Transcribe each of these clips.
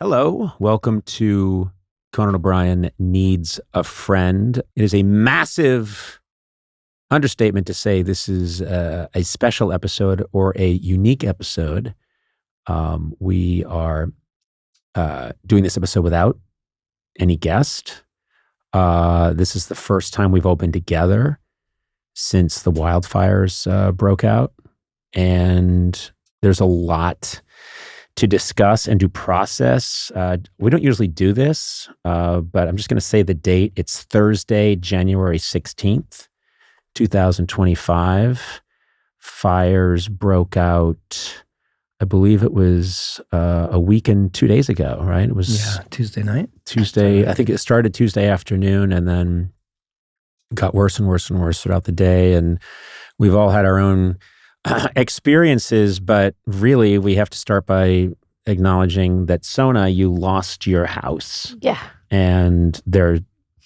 Hello, welcome to Conan O'Brien Needs a Friend. It is a massive understatement to say this is a special episode or a unique episode. We are doing this episode without any guest. This is the first time we've all been together since the wildfires broke out. And there's a lot to discuss and to process. We don't usually do this, but I'm just going to say the date. It's Thursday, January 16th, 2025. Fires broke out, I believe it was a week and 2 days ago, right? It was Tuesday night. Tuesday, I think it started Tuesday afternoon and then got worse and worse and worse throughout the day. And we've all had our own experiences, but really we have to start by acknowledging that Sona, you lost your house. Yeah. And there,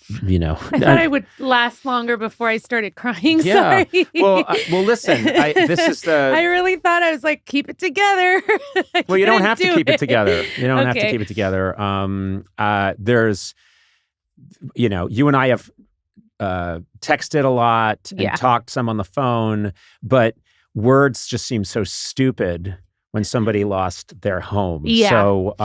I thought I would last longer before I started crying. Yeah. Sorry. Well, listen, this is the... I really thought I was like, keep it together. Well, you don't have to keep it together. You don't have to Okay. keep it together. There's, you and I have texted a lot and talked some on the phone, but words just seem so stupid when somebody lost their home. Yeah. So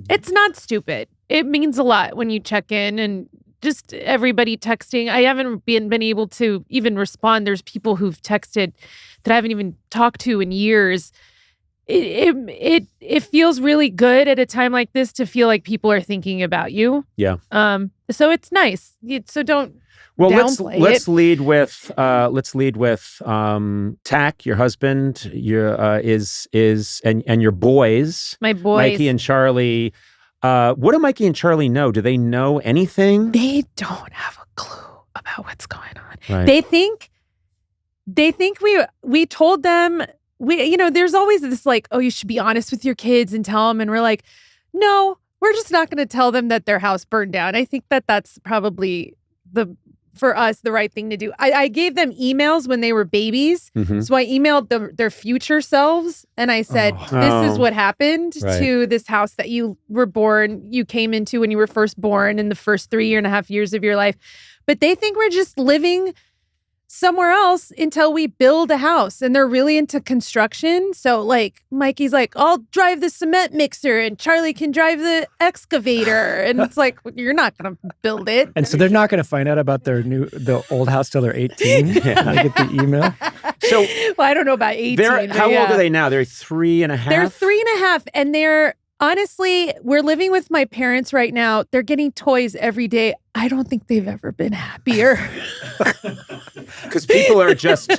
It's not stupid. It means a lot when you check in and just everybody texting. I haven't been able to even respond. There's people who've texted that I haven't even talked to in years. It feels really good at a time like this to feel like people are thinking about you. Yeah. So it's nice. So don't. Well, downplay let's it. lead with Tack, your husband, and your boys, My boys. Mikey and Charlie. What do Mikey and Charlie know? Do they know anything? They don't have a clue about what's going on. Right. They think we told them, there's always this like, oh, you should be honest with your kids and tell them. And we're like, no, we're just not going to tell them that their house burned down. I think that's probably for us, the right thing to do. I gave them emails when they were babies. Mm-hmm. So I emailed their future selves and I said, this is what happened to this house that you came into when you were first born in the first 3.5 years of your life. But they think we're just living somewhere else until we build a house, and they're really into construction. So like Mikey's like, I'll drive the cement mixer and Charlie can drive the excavator. And it's like, you're not going to build it. And so they're not going to find out about the old house till they're 18. I get the email. So well, I don't know about 18. how old are they now? They're 3.5? They're 3.5, and they're honestly, we're living with my parents right now. They're getting toys every day. I don't think they've ever been happier. Because people are just,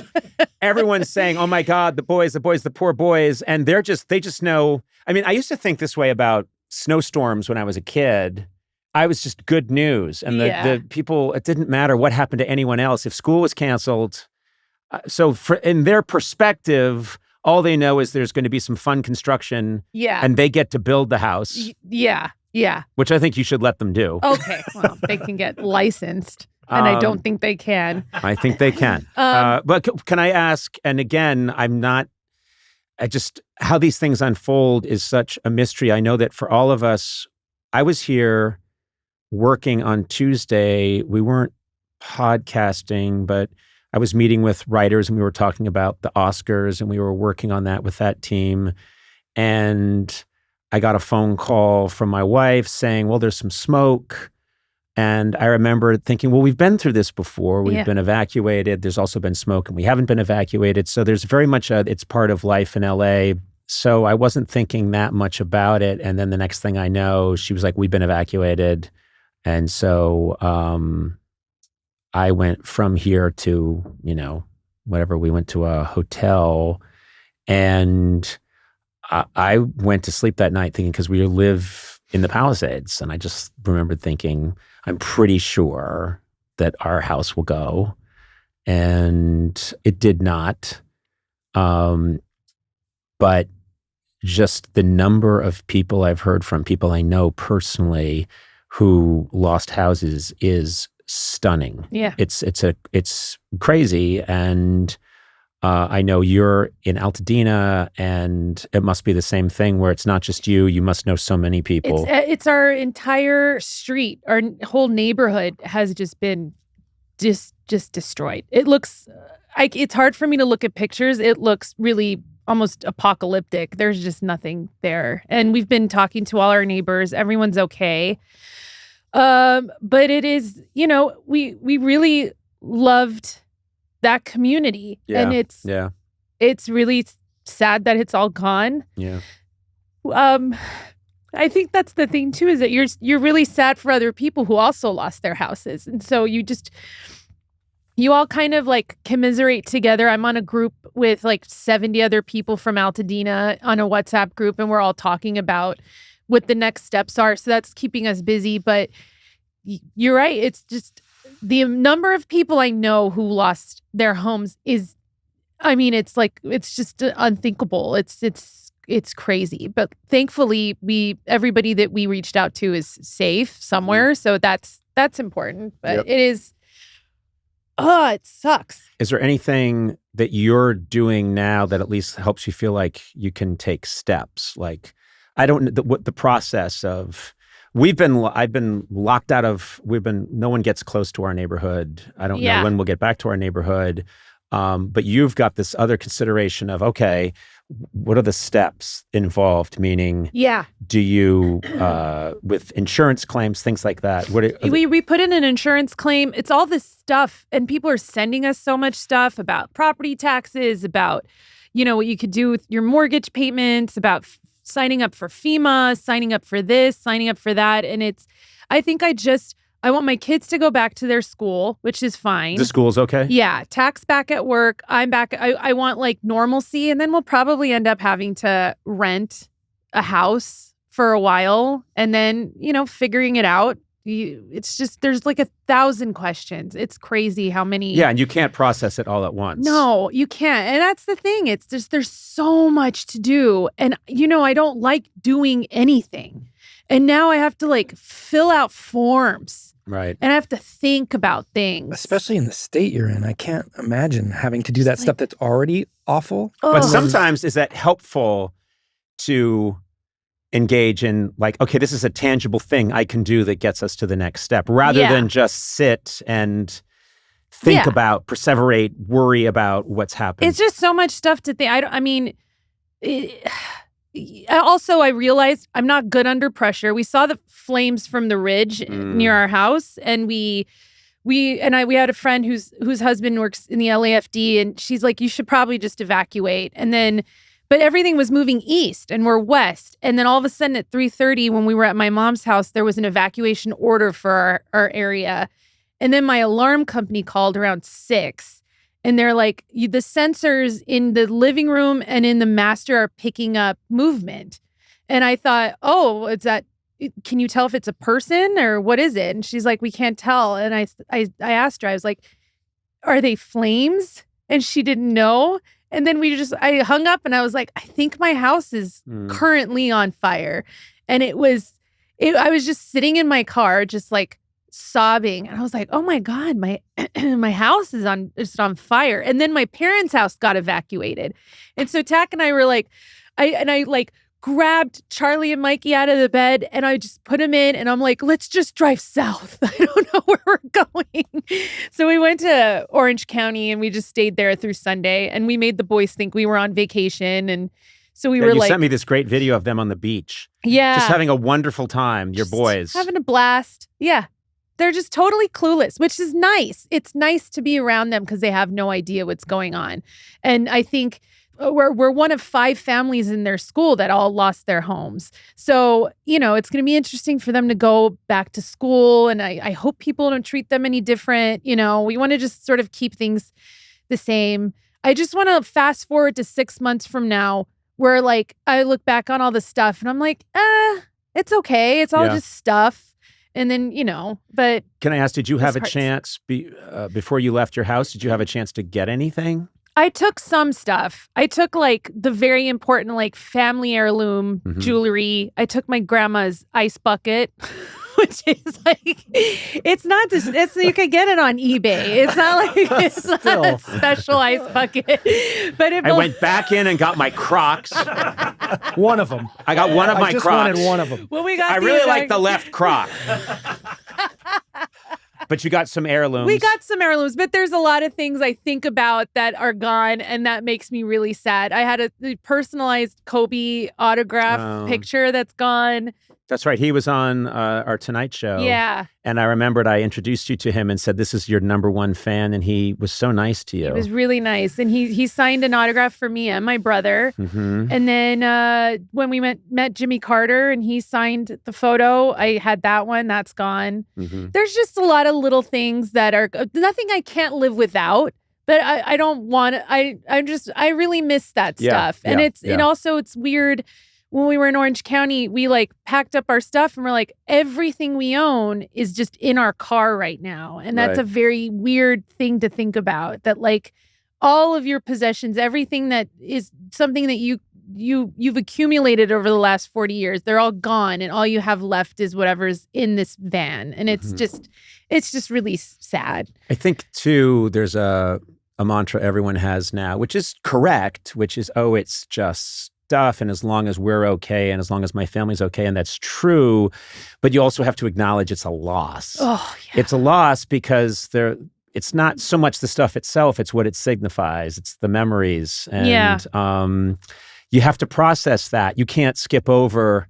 everyone's saying, oh my God, the boys, the poor boys. And they just know. I mean, I used to think this way about snowstorms when I was a kid. I was just good news. And the people, it didn't matter what happened to anyone else. If school was canceled. So in their perspective, all they know is there's going to be some fun construction. Yeah. And they get to build the house. Yeah. Which I think you should let them do. Okay. Well, they can get licensed. And I don't think they can. I think they can. But can I ask, and again, how these things unfold is such a mystery. I know that for all of us, I was here working on Tuesday. We weren't podcasting, but I was meeting with writers and we were talking about the Oscars and we were working on that with that team. And I got a phone call from my wife saying, well, there's some smoke. And I remember thinking, well, we've been through this before. We've been evacuated. There's also been smoke and we haven't been evacuated. So there's very much it's part of life in LA. So I wasn't thinking that much about it. And then the next thing I know, she was like, we've been evacuated. And so I went from here to, whatever, we went to a hotel and I went to sleep that night thinking, because we live in the Palisades. And I just remembered thinking, I'm pretty sure that our house will go. And it did not. But just the number of people I've heard from, people I know personally who lost houses is stunning. Yeah. It's crazy. And I know you're in Altadena, and it must be the same thing where it's not just you. You must know so many people. It's our entire street. Our whole neighborhood has just been just destroyed. It looks it's hard for me to look at pictures. It looks really almost apocalyptic. There's just nothing there. And we've been talking to all our neighbors. Everyone's okay. But it is, we really loved that community. Yeah. And it's really sad that it's all gone. Yeah. I think that's the thing too, is that you're really sad for other people who also lost their houses. And so you all kind of like commiserate together. I'm on a group with like 70 other people from Altadena on a WhatsApp group, and we're all talking about what the next steps are. So that's keeping us busy. But you're right. It's just the number of people I know who lost their homes it's just unthinkable. It's crazy. But thankfully, everybody that we reached out to is safe somewhere. So that's important. But It is. Oh, it sucks. Is there anything that you're doing now that at least helps you feel like you can take steps? Like, I don't know what the process of. I've been locked out of. No one gets close to our neighborhood. I don't know when we'll get back to our neighborhood. But you've got this other consideration of, okay, what are the steps involved? Meaning, do you, with insurance claims, things like that? We put in an insurance claim. It's all this stuff, and people are sending us so much stuff about property taxes, about, what you could do with your mortgage payments, about signing up for FEMA, signing up for this, signing up for that. And I want my kids to go back to their school, which is fine. The school's okay? Yeah. Tax back at work. I'm back. I want like normalcy. And then we'll probably end up having to rent a house for a while and then, figuring it out. It's just, there's like 1,000 questions. It's crazy how many. Yeah. And you can't process it all at once. No, you can't. And that's the thing. It's just, there's so much to do. And, I don't like doing anything. And now I have to like fill out forms. Right. And I have to think about things. Especially in the state you're in. I can't imagine having to do that stuff that's already awful. But sometimes is that helpful to engage in like, okay, this is a tangible thing I can do that gets us to the next step rather than just sit and think about, perseverate, worry about what's happening. It's just so much stuff to think. Also, I realized I'm not good under pressure. We saw the flames from the ridge near our house, and we had a friend whose husband works in the LAFD, and she's like, "You should probably just evacuate." But everything was moving east, and we're west. And then all of a sudden, at 3:30, when we were at my mom's house, there was an evacuation order for our area. And then my alarm company called around 6. And they're like, the sensors in the living room and in the master are picking up movement. And I thought, can you tell if it's a person or what is it? And she's like, we can't tell. And I asked her, I was like, are they flames? And she didn't know. And then I hung up and I was like, I think my house is currently on fire. And I was just sitting in my car, just like, sobbing, and I was like, "Oh my God, my house is on fire!" And then my parents' house got evacuated, and so Tack and I were like, I grabbed Charlie and Mikey out of the bed, and I just put them in, and I'm like, "Let's just drive south. I don't know where we're going." So we went to Orange County, and we just stayed there through Sunday, and we made the boys think we were on vacation, and so we were you sent me this great video of them on the beach, just having a wonderful time. Your boys having a blast, yeah. They're just totally clueless, which is nice. It's nice to be around them because they have no idea what's going on. And I think we're one of 5 families in their school that all lost their homes. So, it's going to be interesting for them to go back to school. And I hope people don't treat them any different. We want to just sort of keep things the same. I just want to fast forward to 6 months from now where like I look back on all the stuff and I'm like, it's okay. It's all just stuff. And then, but... Can I ask, did you have a chance, before you left your house, did you have a chance to get anything? I took some stuff. I took like the very important like family heirloom jewelry. I took my grandma's ice bucket, which which is like, it's not just, you can get it on eBay. It's not like, it's not a special ice bucket. But I went back in and got my Crocs. One of them. I got one of my just Crocs. wanted one of them. Well, we got I really like the left Croc. But you got some heirlooms. We got some heirlooms, but there's a lot of things I think about that are gone, and that makes me really sad. I had a personalized Kobe autograph picture that's gone. That's right. He was on our Tonight Show. Yeah. And I remembered I introduced you to him and said, this is your number one fan. And he was so nice to you. He was really nice. And he signed an autograph for me and my brother. Mm-hmm. And then when we met Jimmy Carter and he signed the photo, I had that one. That's gone. Mm-hmm. There's just a lot of little things that are nothing I can't live without. But I don't want to, I really miss that stuff. And and also it's weird. When we were in Orange County, we like packed up our stuff and we're like, everything we own is just in our car right now. And that's a very weird thing to think about, that like all of your possessions, everything that is something that you've accumulated over the last 40 years, they're all gone. And all you have left is whatever's in this van. And it's just really sad. I think too, there's a mantra everyone has now, which is correct, which is, oh, it's just stuff, and as long as we're okay and as long as my family's okay, and that's true, but you also have to acknowledge it's a loss. Oh, yeah. It's a loss because it's not so much the stuff itself, it's what it signifies. It's the memories. And you have to process that. You can't skip over,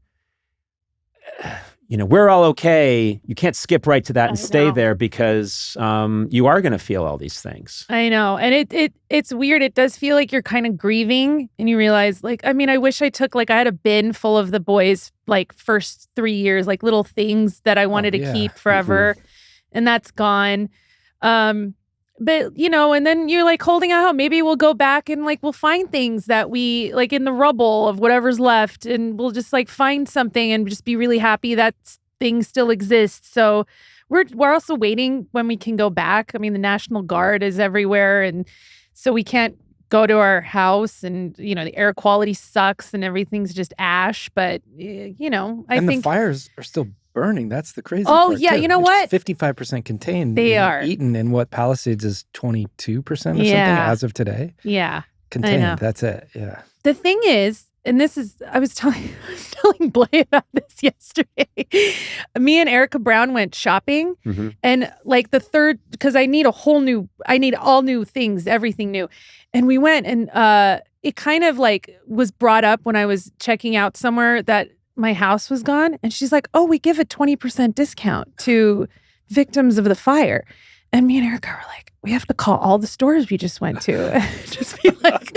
we're all okay. You can't skip right to that and stay there because you are going to feel all these things. I know. And it's weird. It does feel like you're kind of grieving and you realize I wish I took, I had a bin full of the boys' first 3 years, little things that I wanted to keep forever. Mm-hmm. And that's gone. But, and then you're holding out hope. Maybe we'll go back and we'll find things that we in the rubble of whatever's left, and we'll just find something and just be really happy that thing still exists. So we're also waiting when we can go back. I mean, the National Guard is everywhere, and so we can't go to our house, and the air quality sucks and everything's just ash. But I think the fires are still burning. That's the crazy part. Oh, yeah. Too. You know what? 55% contained. They are. Eaton, and what Palisades is 22% or something as of today. Yeah. Contained. That's it. Yeah. The thing is, and this is, I was telling Blay about this yesterday. Me and Erica Brown went shopping, and the third, because I need all new things, everything new. And we went, and it kind of was brought up when I was checking out somewhere that my house was gone. And she's like, oh, we give a 20% discount to victims of the fire. And me and Erica were like, we have to call all the stores we just went to. Just be like,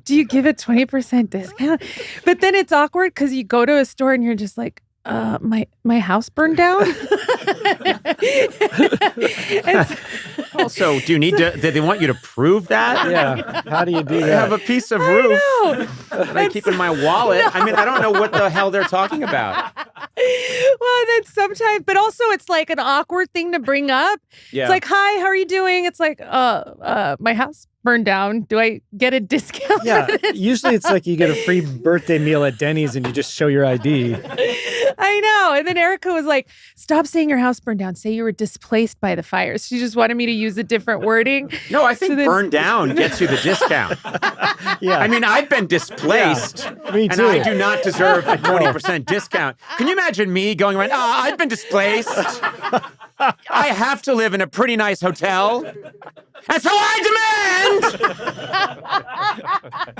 do you give a 20% discount? But then it's awkward because you go to a store and you're just like, my house burned down. Also, do they want you to prove that? Yeah. How do you do that? I have a piece of roof that I keep in my wallet. No. I mean, I don't know what the hell they're talking about. Well, then sometimes, but also it's an awkward thing to bring up. Yeah. It's hi, how are you doing? It's my house burned down. Do I get a discount? Yeah. Usually it's you get a free birthday meal at Denny's and you just show your ID. I know. And then Erica was like, stop saying your house burned down. Say you were displaced by the fires. She just wanted me to use a different wording. No, I think burned down gets you the discount. Yeah. I mean, I've been displaced. Yeah, me too. And I do not deserve a 20% discount. Can you imagine me going around, I've been displaced. I have to live in a pretty nice hotel. And so I demand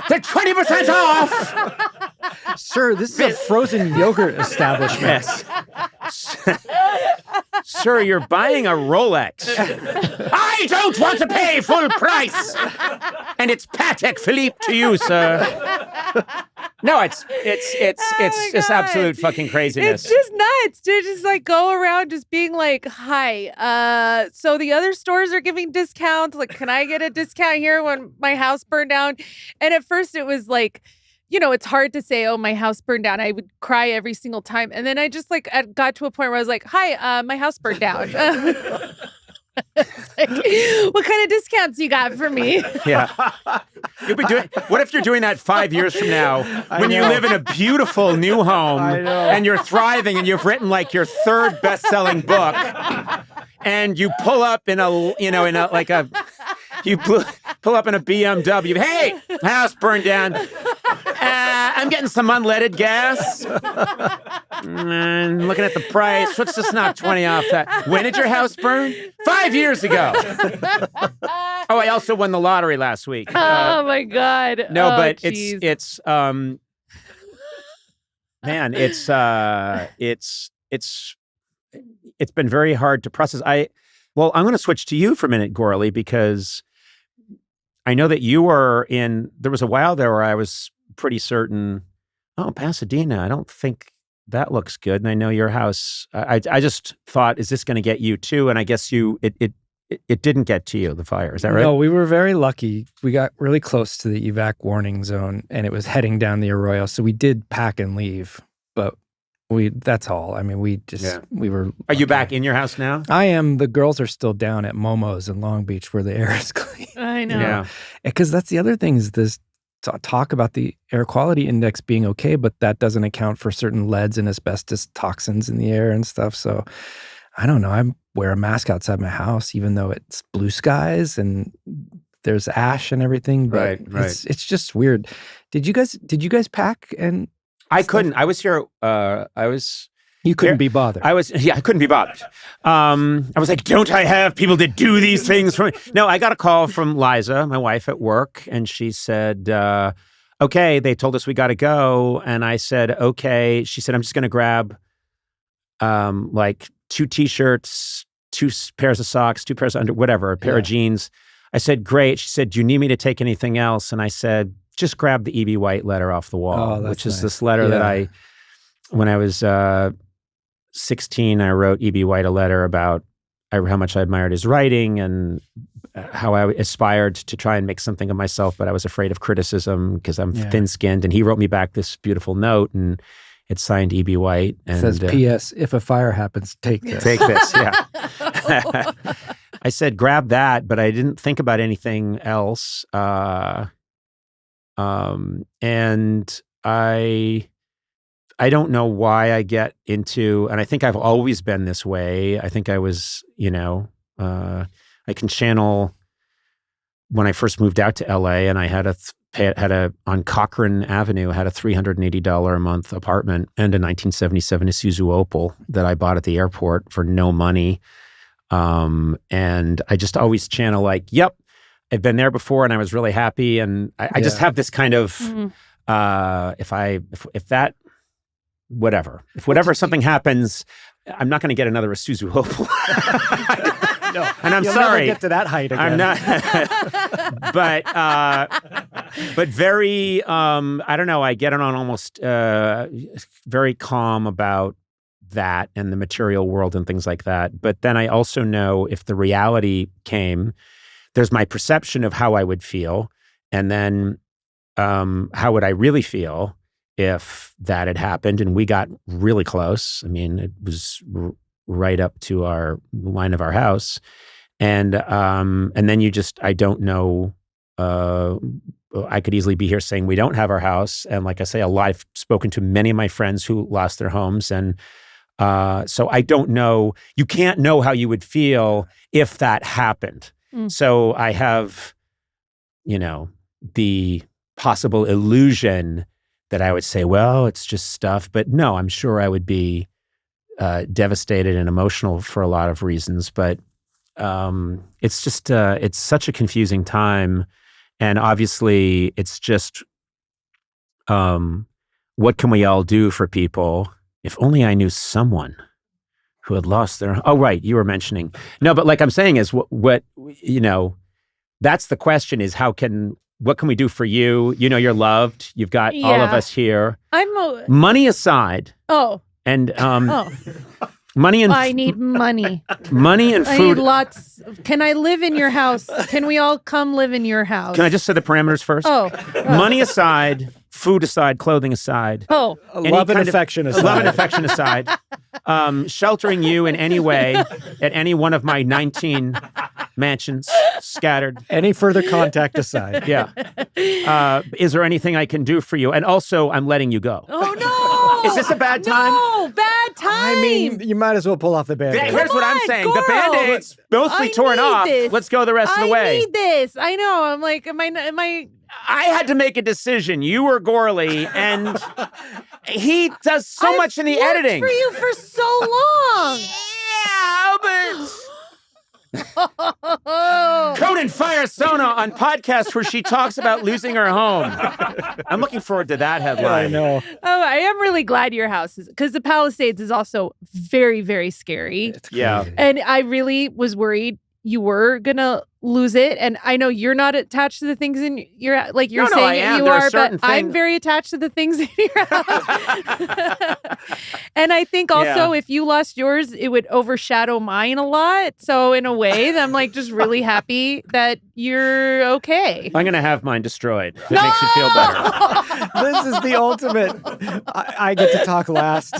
the 20% off. Sir, this is a frozen yogurt establishment. Yes. Sir, you're buying a Rolex. I don't want to pay full price. And it's Patek Philippe to you, sir. No, it's just absolute fucking craziness. It's just nuts to just go around just being hi. So the other stores are giving discounts. Can I get a discount here when my house burned down? And at first it was it's hard to say, oh, my house burned down. I would cry every single time. And then I just got to a point where I was like, hi, my house burned down. Like, what kind of discounts you got for me? Yeah. What if you're doing that 5 years from now when you live in a beautiful new home and you're thriving and you've written like your third best-selling book and you pull up in a pull up in a BMW. Hey, house burned down. I'm getting some unleaded gas. Looking at the price. Let's just knock 20 off that. When did your house burn? 5 years ago. Oh, I also won the lottery last week. Oh my God. No, but geez. it's man, it's been very hard to process. I'm going to switch to you for a minute, Gourley, because I know that you were there was a while there where I was pretty certain, Pasadena, I don't think that looks good. And I know your house, I just thought, is this going to get you too? And I guess it didn't get to you, the fire. Is that right? No, we were very lucky. We got really close to the evac warning zone and it was heading down the Arroyo. So we did pack and leave, but that's all. I mean, we were lucky. Are you back in your house now? I am. The girls are still down at Momo's in Long Beach where the air is clean. I know. Yeah. Because that's the other thing is this talk about the air quality index being okay, but that doesn't account for certain leads and asbestos toxins in the air and stuff. So I don't know. I wear a mask outside my house, even though it's blue skies and there's ash and everything. But right. It's just weird. Did you guys pack and I couldn't. I was here. You couldn't be bothered. I couldn't be bothered. I was like, don't I have people to do these things for me? No, I got a call from Liza, my wife at work, and she said, okay, they told us we got to go. And I said, okay. She said, I'm just going to grab like 2 T-shirts, 2 pairs of socks, 2 pairs of whatever, a pair of jeans. I said, great. She said, do you need me to take anything else? And I said, just grab the E.B. White letter off the wall, which is this letter that when I was 16, I wrote E.B. White a letter about how much I admired his writing and how I aspired to try and make something of myself, but I was afraid of criticism because I'm thin-skinned. And he wrote me back this beautiful note, and it's signed E.B. White. And it says, P.S., if a fire happens, take this. Take this, yeah. I said, grab that, but I didn't think about anything else. And I don't know why I get into, and I think I've always been this way. I think I was, I can channel when I first moved out to LA and I had on Cochrane Avenue, had a $380 a month apartment and a 1977 Isuzu Opel that I bought at the airport for no money. And I just always channel like, yep, I've been there before and I was really happy. And I just have this kind of, whatever something happens, I'm not going to get another Isuzu Opel. No, and I'm you'll sorry. Never get to that height again. I'm not. but very, I don't know. I get on almost very calm about that and the material world and things like that. But then I also know if the reality came, there's my perception of how I would feel, and then how would I really feel if that had happened and we got really close. I mean, it was right up to our line of our house. And then I don't know, I could easily be here saying we don't have our house. And like I say, I've spoken to many of my friends who lost their homes. And so I don't know, you can't know how you would feel if that happened. So I have, the possible illusion that I would say, well, it's just stuff. But no, I'm sure I would be devastated and emotional for a lot of reasons. But it's just, it's such a confusing time. And obviously, it's just, what can we all do for people? If only I knew someone who had lost their, oh, right, you were mentioning. No, but like I'm saying is what that's the question is what can we do for you? You're loved. You've got all of us here. Money aside. Oh. And money and I need money. Money and food. I need lots. Can I live in your house? Can we all come live in your house? Can I just say the parameters first? Oh. Money aside, food aside, clothing aside. Oh. Love and affection aside. Love and affection aside. Sheltering you in any way at any one of my 19 mansions scattered. Any further contact aside. Yeah. Is there anything I can do for you? And also, I'm letting you go. Oh, no. Is this a bad time? No, bad time. I mean, you might as well pull off the Band-Aid. Here's what I'm saying. girl. The Band-Aid's mostly torn off. This. Let's go the rest of the way. I need this. I know. I'm like, am I? I had to make a decision. You were Gourley, and he does so much in the editing. For you for so long. Yeah, but Conan fires Sona on podcast where she talks about losing her home. I'm looking forward to that headline. I know. Oh, I am really glad your house is, because the Palisades is also very, very scary. Yeah. And I really was worried you were gonna lose it. And I know you're not attached to the things in your, like you're saying I am. you There are, certain but I'm very attached to the things in your house. And I think also if you lost yours, it would overshadow mine a lot. So in a way, I'm like just really happy that you're okay. I'm going to have mine destroyed. If it makes you feel better. This is the ultimate. I get to talk last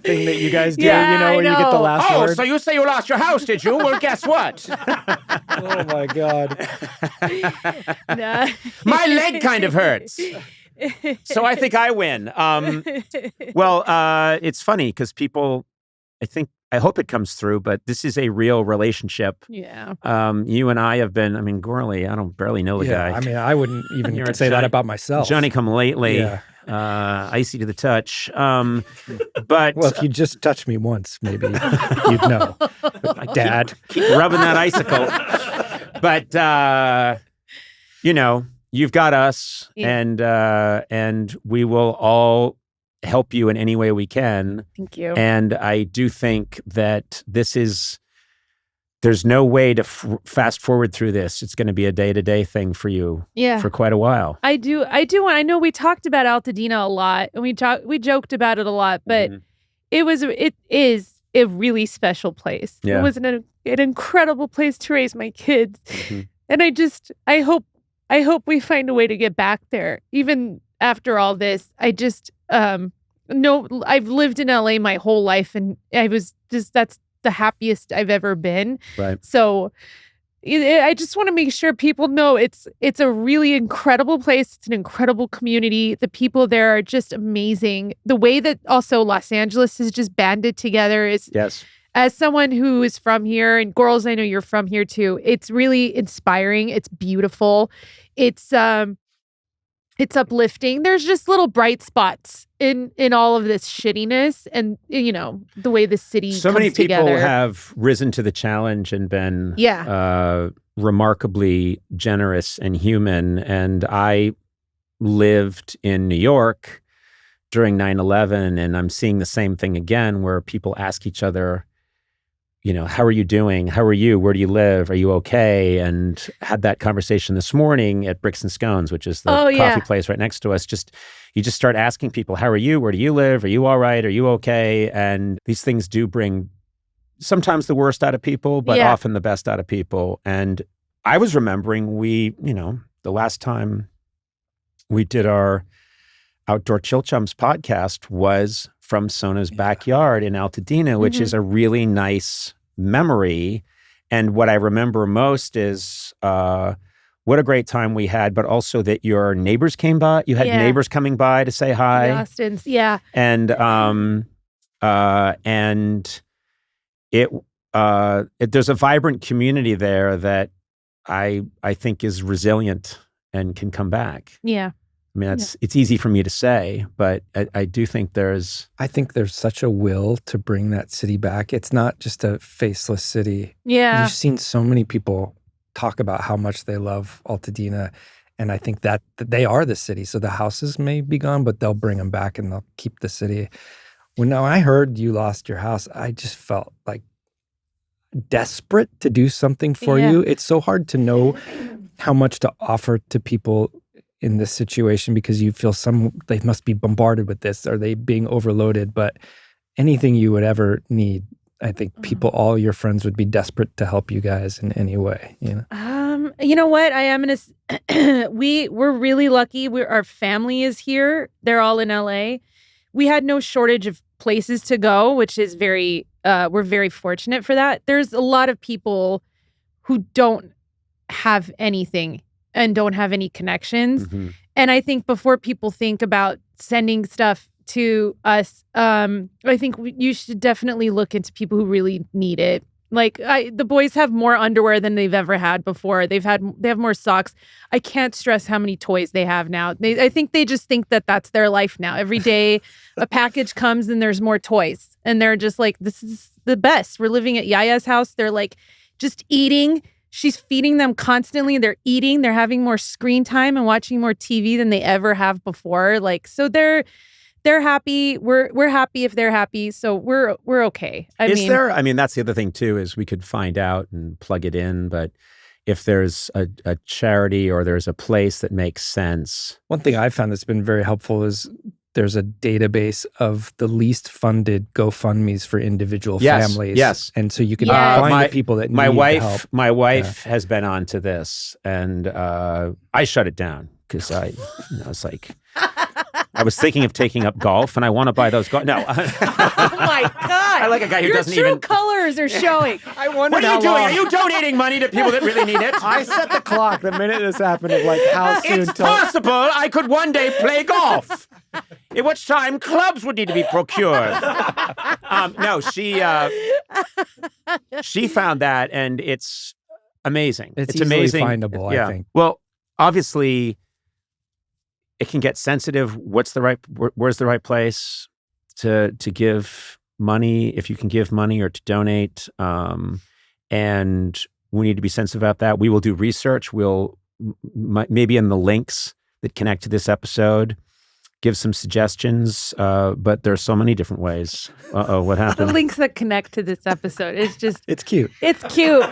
thing that you guys do, Yeah, where you get the last word. Oh, so you say you lost your house, did you? Well, guess what? Oh, my God. Nah. My leg kind of hurts. So I think I win. Well, it's funny because people, I hope it comes through, but this is a real relationship. Yeah. You and I have been, Gourley, I don't barely know the guy. I mean, I wouldn't even say that about myself. Johnny come lately. Yeah. Icy to the touch. But well, if you just touch me once, maybe you'd know. Dad. Keep rubbing that icicle. But, you've got us, and we will all help you in any way we can. Thank you. And I do think that there's no way to fast forward through this. It's going to be a day-to-day thing for you for quite a while. I do. I know we talked about Altadena a lot, and we joked about it a lot, but it is a really special place. Yeah. It was an incredible place to raise my kids. And I hope we find a way to get back there. Even after all this, no, I've lived in LA my whole life, and that's the happiest I've ever been. Right. So I just want to make sure people know it's a really incredible place. It's an incredible community. The people there are just amazing. The way that also Los Angeles is just banded together is, yes. As someone who is from here, and girls, I know you're from here too, it's really inspiring. It's beautiful. It's uplifting. There's just little bright spots in all of this shittiness, and the way the city so comes many people together. have risen to the challenge and been remarkably generous and human. And I lived in New York during 9/11, and I'm seeing the same thing again, where people ask each other, how are you doing? How are you? Where do you live? Are you okay? And had that conversation this morning at Bricks and Scones, which is the coffee place right next to us. You just start asking people, how are you? Where do you live? Are you all right? Are you okay? And these things do bring sometimes the worst out of people, but often the best out of people. And I was remembering the last time we did our Outdoor Chill Chums podcast was from Sona's backyard in Altadena, which is a really nice memory. And what I remember most is what a great time we had, but also that your neighbors came by. You had neighbors coming by to say hi. The Austins, yeah. And there's a vibrant community there that I think is resilient and can come back. Yeah. I mean, it's easy for me to say, but I do think I think there's such a will to bring that city back. It's not just a faceless city. Yeah. You've seen so many people talk about how much they love Altadena, and I think that they are the city. So the houses may be gone, but they'll bring them back and they'll keep the city. When I heard you lost your house, I just felt like desperate to do something for you. It's so hard to know how much to offer to people in this situation, because you feel they must be bombarded with this. Are they being overloaded? But anything you would ever need, I think all your friends would be desperate to help you guys in any way. You know what? I am we're really lucky. Our family is here. They're all in LA. We had no shortage of places to go, which is we're very fortunate for that. There's a lot of people who don't have anything and don't have any connections. Mm-hmm. And I think before people think about sending stuff to us, I think you should definitely look into people who really need it. Like the boys have more underwear than they've ever had before. They have more socks. I can't stress how many toys they have now. I think they just think that that's their life now. Every day a package comes and there's more toys. And they're just like, this is the best. We're living at Yaya's house. They're like just eating. She's feeding them constantly. They're eating. They're having more screen time and watching more TV than they ever have before. Like, so they're happy. We're happy if they're happy. So we're okay. I mean, that's the other thing too, is we could find out and plug it in, but if there's a charity or there's a place that makes sense. One thing I found that's been very helpful is there's a database of the least funded GoFundMes for individual families. Yes. And so you can find the people that need help. My wife has been on to this, and I shut it down because it's like, I was thinking of taking up golf, and I want to buy those golf. No. Oh my God. I like a guy who Your doesn't true even. colors are showing. I wonder What are you doing? Are you donating money to people that really need it? I set the clock the minute this happened of like how soon. It's possible I could one day play golf. At which time clubs would need to be procured. No, she found that, and it's amazing. It's amazing. findable, yeah. I think. Well, obviously, it can get sensitive. Where's the right place to give money, if you can give money, or to donate? And we need to be sensitive about that. We will do research. We'll maybe in the links that connect to this episode, give some suggestions, but there's so many different ways. Uh-oh, what happened? The links that connect to this episode. It's just... It's cute. It's cute.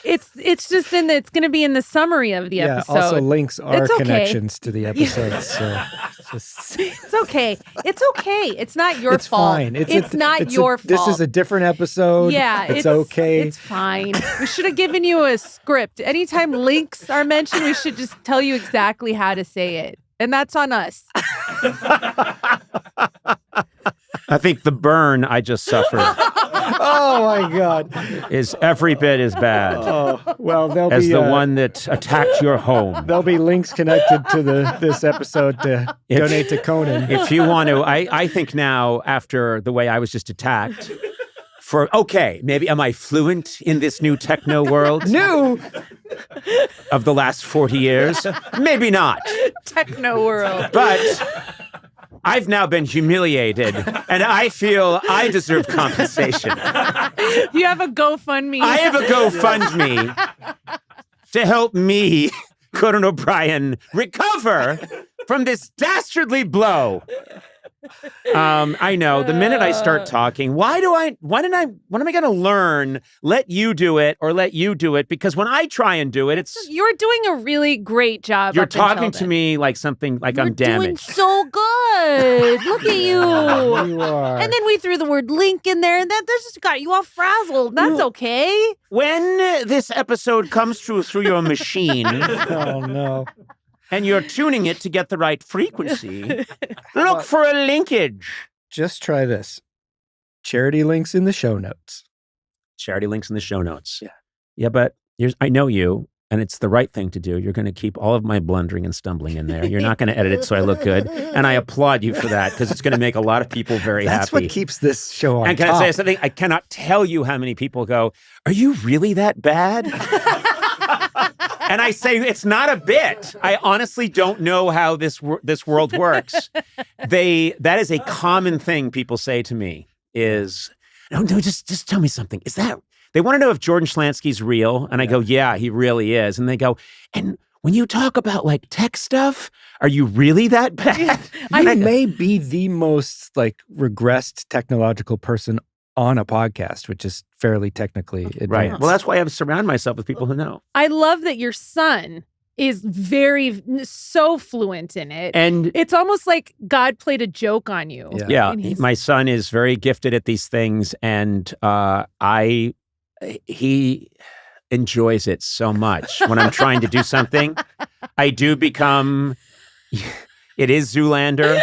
It's just it's going to be in the summary of the episode. Also links are okay. connections to the episodes. So it's okay. It's okay. It's not your it's fault. Fine. It's not your fault. This is a different episode. Yeah, it's okay. It's fine. We should have given you a script. Anytime links are mentioned, we should just tell you exactly how to say it. And that's on us. I think the burn I just suffered. Oh my God! Is every bit as bad. Oh well, as the one that attacked your home. There'll be links connected to this episode to donate to Conan. If you want to, I think now, after the way I was just attacked, maybe am I fluent in this new techno world? New of the last 40 years? Maybe not. Techno world. But I've now been humiliated, and I feel I deserve compensation. You have a GoFundMe. I have a GoFundMe to help me, Conan O'Brien, recover from this dastardly blow. I know. The minute I start talking, when am I going to learn? Let you do it or let you do it? Because when I try and do it, you're doing a really great job. You're talking to me like something like I'm damaged. You're doing so good. Look at you. You are. And then we threw the word link in there, and that just got you all frazzled. That's okay. When this episode comes through your machine, oh no. And you're tuning it to get the right frequency, look for a linkage. Just try this. Charity links in the show notes. Charity links in the show notes. Yeah. Yeah, but I know you, and it's the right thing to do. You're going to keep all of my blundering and stumbling in there. You're not going to edit it so I look good. And I applaud you for that, because it's going to make a lot of people very happy. That's what keeps this show on And can I say something? I cannot tell you how many people go, "Are you really that bad?" And I say, it's not a bit. I honestly don't know how this world works. That is a common thing people say to me is, no, just tell me something. Is that, they want to know if Jordan Schlansky's real. And I go, yeah, he really is. And they go, and when you talk about like tech stuff, are you really that bad? I may be the most like regressed technological person on a podcast, which is fairly technically advanced. Right. Well, that's why I surround myself with people who know. I love that your son is so fluent in it. And it's almost like God played a joke on you. Yeah. My son is very gifted at these things, and he enjoys it so much. When I'm trying to do something, I do become, it is Zoolander,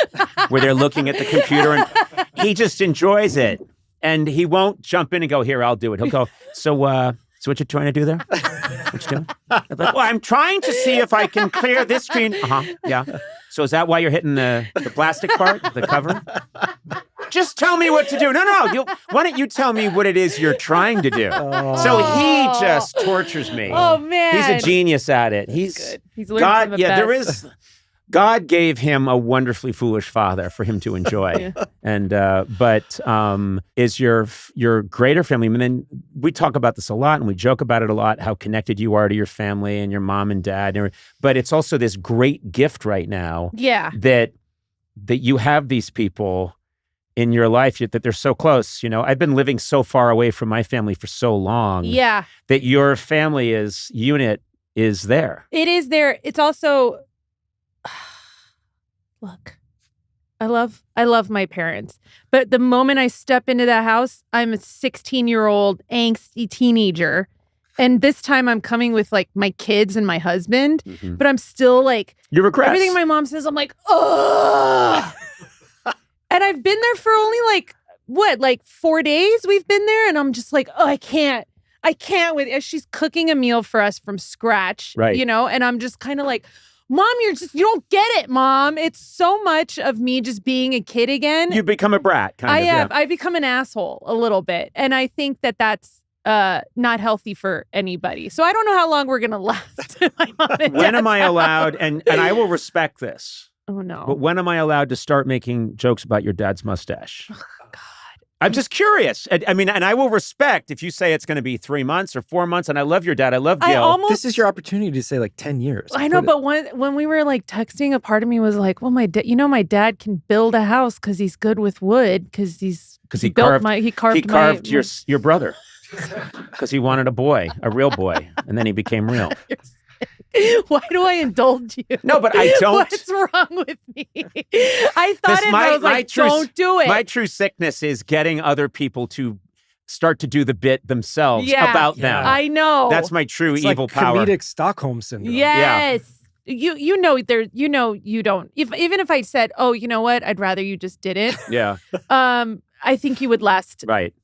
where they're looking at the computer, and he just enjoys it. And he won't jump in and go, here, I'll do it. He'll go, so So what you trying to do there? What you doing? I'm like, well, I'm trying to see if I can clear this screen. Yeah. So is that why you're hitting the plastic part, the cover? Just tell me what to do. No. Why don't you tell me what it is you're trying to do? So he just tortures me. Oh, man. He's a genius at it. He's good. He's God. Yeah, God gave him a wonderfully foolish father for him to enjoy. And but is your greater family, and then we talk about this a lot and we joke about it a lot, how connected you are to your family and your mom and dad. But it's also this great gift right now that you have these people in your life that they're so close. I've been living so far away from my family for so long that your family unit is there. It is there. It's also... Look, I love my parents, but the moment I step into that house, I'm a 16-year-old angsty teenager, and this time I'm coming with like my kids and my husband, but I'm still like, you regress everything my mom says. I'm like, ugh. And I've been there for only like 4 days. We've been there, and I'm just like, oh, I can't with. She's cooking a meal for us from scratch, right? And I'm just kind of like, Mom, you don't get it, Mom. It's so much of me just being a kid again. You become a brat, kind of. I have. Yeah. I become an asshole a little bit. And I think that's not healthy for anybody. So I don't know how long we're going to last. When am I allowed, and I will respect this. Oh, no. But when am I allowed to start making jokes about your dad's mustache? Oh, God. I'm just curious. I mean, and I will respect if you say it's going to be 3 months or 4 months, and I love your dad. I love Gil. This is your opportunity to say like 10 years. I know, but when we were like texting, a part of me was like, well, my dad can build a house because he's good with wood, because he carved your brother because he wanted a boy, a real boy, and then he became real. Why do I indulge you? No, but I don't. What's wrong with me? I thought I was like, don't do it. My true sickness is getting other people to start to do the bit themselves about them. I know. That's my true it's evil like power. Comedic Stockholm syndrome. Yes. Yeah. You don't. Even if I said, oh, you know what? I'd rather you just didn't. Yeah. I think you would last. Right.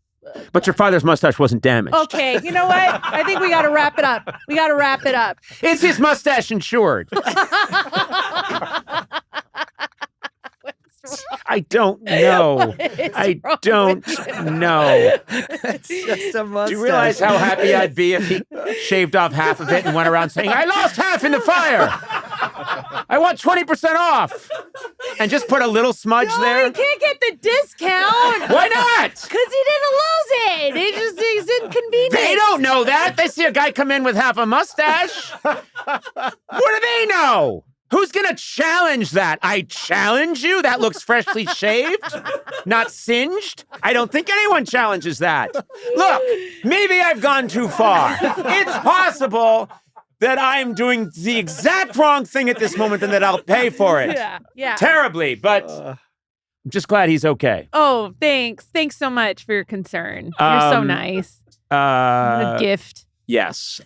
But your father's mustache wasn't damaged. Okay, you know what? I think we got to wrap it up. Is his mustache insured? I don't know. I don't know. It's just a mustache. Do you realize how happy I'd be if he shaved off half of it and went around saying, I lost half in the fire. I want 20% off. And just put a little smudge there. He can't get the discount. Why not? Because he didn't lose it. He's inconvenient. They don't know that. They see a guy come in with half a mustache. What do they know? Who's going to challenge that? I challenge you? That looks freshly shaved? Not singed? I don't think anyone challenges that. Look, maybe I've gone too far. It's possible that I'm doing the exact wrong thing at this moment and that I'll pay for it. Yeah. Terribly, but I'm just glad he's okay. Oh, thanks. Thanks so much for your concern. You're so nice. What a gift. Yes.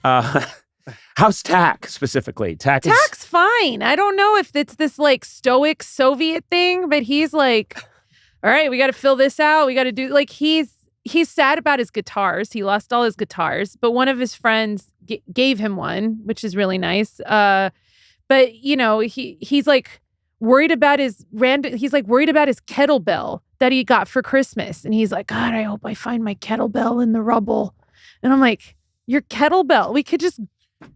How's Tack specifically? Tack's fine. I don't know if it's this like stoic Soviet thing, but he's like, all right, we got to fill this out. We got to do like he's sad about his guitars. He lost all his guitars, but one of his friends gave him one, which is really nice. But he's like worried about his kettlebell that he got for Christmas, and he's like, God, I hope I find my kettlebell in the rubble. And I'm like, your kettlebell? We could just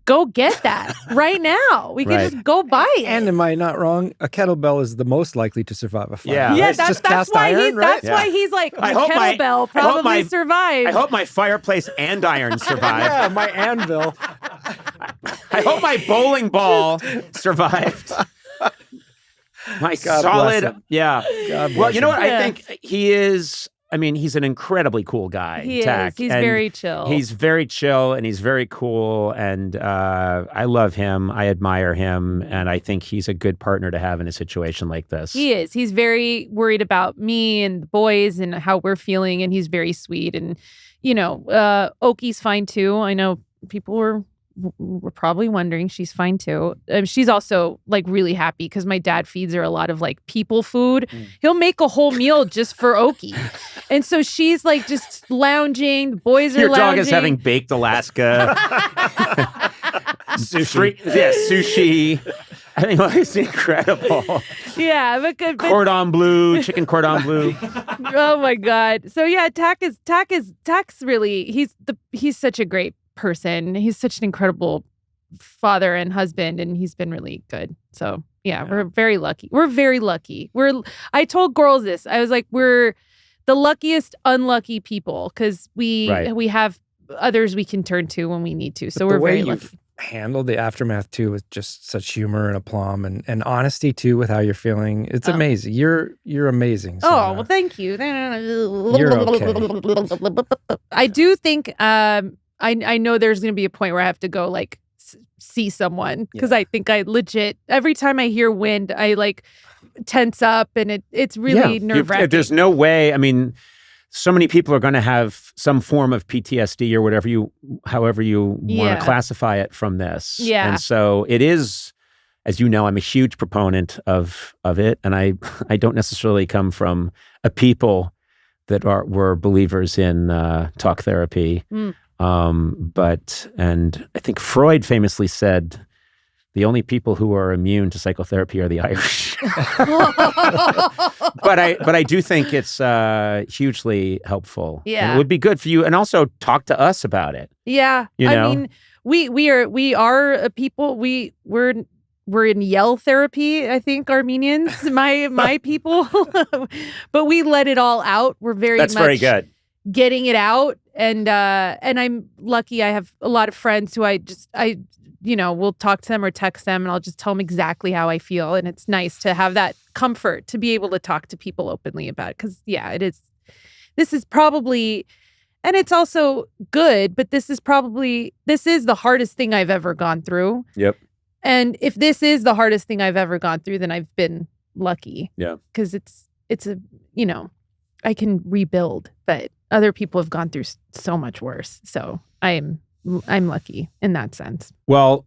go get that right now. We can just go buy it. And am I not wrong? A kettlebell is the most likely to survive a fire. Yeah, right? That's why iron, right? That's why he's like, kettlebell probably survived. I hope my fireplace and iron survived. Yeah, my anvil. I hope my bowling ball survived. My God solid, God well, you know what? Yeah. I think he is. I mean, he's an incredibly cool guy. He Tack. is. He's very chill. He's very chill and he's very cool. And I love him. I admire him. And I think he's a good partner to have in a situation like this. He is. He's very worried about me and the boys and how we're feeling. And he's very sweet. And, Oki's fine too. I know people were we're probably wondering, she's fine too. She's also like really happy because my dad feeds her a lot of like people food. He'll make a whole meal just for Oki. And so she's like just lounging. The boys are Your lounging. dog is having baked Alaska. Sushi. Sushi. I think it's incredible. Yeah, but Cordon bleu, chicken cordon bleu. Oh my God. So yeah, Tak's really, he's such a great person. He's such an incredible father and husband, and he's been really good. So yeah, we're very lucky. We're very lucky. I told girls this. I was like, we're the luckiest unlucky people because we have others we can turn to when we need to. So we're very lucky. Handled the aftermath too with just such humor and aplomb and honesty too with how you're feeling. It's amazing. You're amazing. Sona. Oh, well, thank you. You're okay. I do think I know there's going to be a point where I have to go like see someone because I think I legit every time I hear wind I like tense up and it's really nerve-wracking. There's no way. I mean, so many people are going to have some form of PTSD or however you want to classify it from this. Yeah. And so it is, as you know, I'm a huge proponent of it. And I don't necessarily come from a people that were believers in talk therapy. But I think Freud famously said, the only people who are immune to psychotherapy are the Irish. But I do think it's hugely helpful. Yeah, and it would be good for you, and also talk to us about it. Yeah, I mean, we are a people. We're in yell therapy. I think Armenians, my people, but we let it all out. We're That's very good. Getting it out, and I'm lucky. I have a lot of friends who I we'll talk to them or text them and I'll just tell them exactly how I feel. And it's nice to have that comfort to be able to talk to people openly about it. Because, this is probably, and it's also good, but this is the hardest thing I've ever gone through. Yep. And if this is the hardest thing I've ever gone through, then I've been lucky. Yeah. Because it's I can rebuild, but other people have gone through so much worse. So I'm lucky in that sense. Well,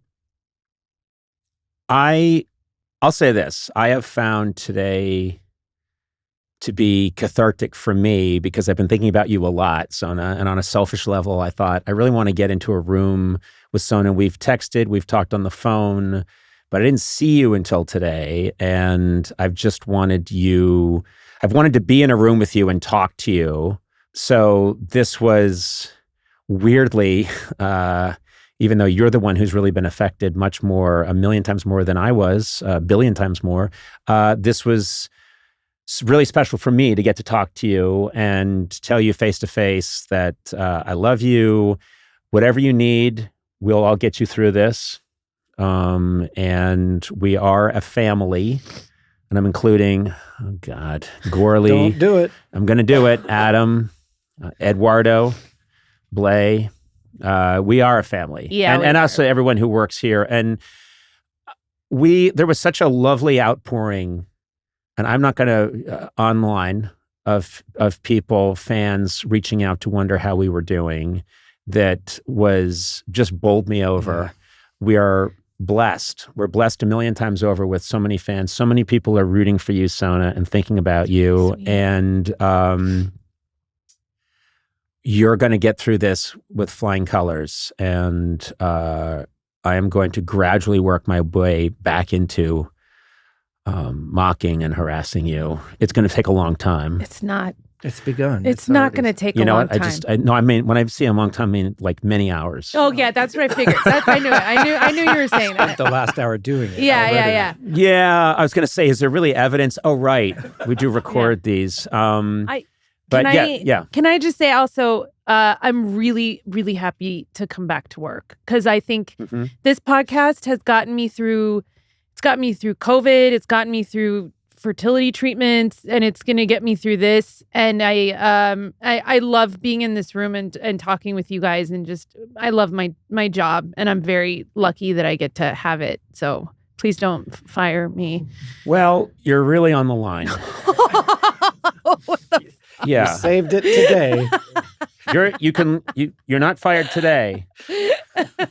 I'll say this. I have found today to be cathartic for me because I've been thinking about you a lot, Sona. And on a selfish level, I thought, I really want to get into a room with Sona. We've texted, we've talked on the phone, but I didn't see you until today. And I've wanted to be in a room with you and talk to you. So this was weirdly, even though you're the one who's really been affected much more, 1,000,000 times more than I was, 1,000,000,000 times more, this was really special for me to get to talk to you and tell you face to face that I love you. Whatever you need, we'll all get you through this. And we are a family. And I'm including, Gourley. Don't do it. I'm going to do it. Adam, Eduardo, Blay. We are a family. Yeah, and also everyone who works here. And there was such a lovely outpouring, and I'm not going to online of people, fans reaching out to wonder how we were doing. That was just bowled me over. Yeah. We are blessed. We're blessed 1,000,000 times over with so many fans. So many people are rooting for you, Sona, and thinking about you. Sweet. And you're going to get through this with flying colors. And I am going to gradually work my way back into mocking and harassing you. It's going to take a long time. It's not. It's begun. It's not going to take a long time. I mean, when I say a long time, I mean like many hours. Oh yeah, that's what I figured. I knew it. I knew you were saying that. The last hour doing it. Yeah. Yeah, I was going to say, is there really evidence? Oh, right. We do record these. Can I just say also, I'm really, really happy to come back to work because I think this podcast has gotten me through. It's gotten me through COVID. It's gotten me through fertility treatments, and it's going to get me through this. And I love being in this room and talking with you guys, and just I love my job, and I'm very lucky that I get to have it. So please don't fire me. Well, you're really on the line. Yeah, you saved it today. You're not fired today.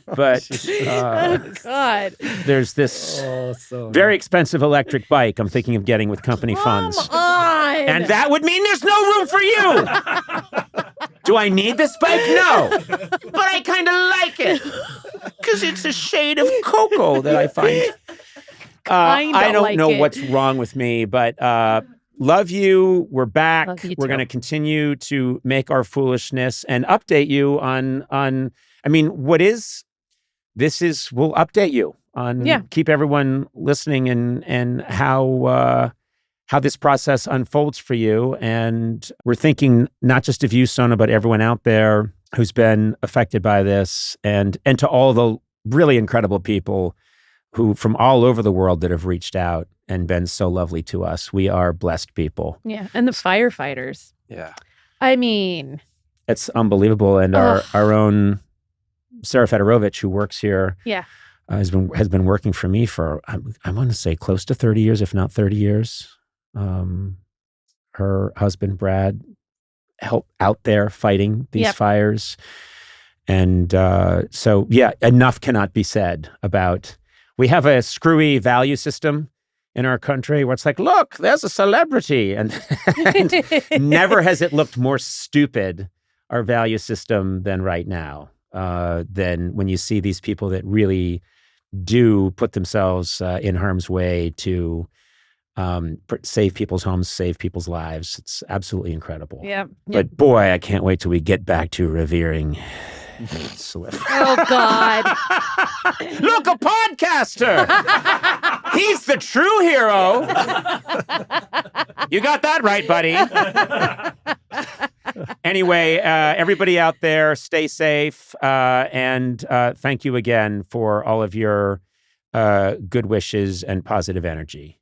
But Oh God. there's this so very expensive electric bike I'm thinking of getting with company funds. Come on. And that would mean there's no room for you. Do I need this bike? No. But I kind of like it. Because it's a shade of Coco that I find. I don't know what's wrong with me, but love you. We're back. Love you We're too. going to continue to make our foolishness and update you on I mean, we'll update you on keep everyone listening and how this process unfolds for you. And we're thinking not just of you, Sona, but everyone out there who's been affected by this, and to all the really incredible people who from all over the world that have reached out and been so lovely to us. We are blessed people. Yeah. And the firefighters. Yeah. I mean, it's unbelievable. And our own Sarah Fedorovich, who works here, has been working for me for, I want to say close to 30 years, if not 30 years. Her husband, Brad, helped out there fighting these fires. And so, enough cannot be said about, we have a screwy value system in our country where it's like, look, there's a celebrity. And never has it looked more stupid, our value system, than right now. Than when you see these people that really do put themselves in harm's way to save people's homes, save people's lives. It's absolutely incredible. Yeah. But boy, I can't wait till we get back to revering Swift. Oh, God. Look, a podcaster. He's the true hero. You got that right, buddy. Anyway, everybody out there, stay safe. And thank you again for all of your good wishes and positive energy.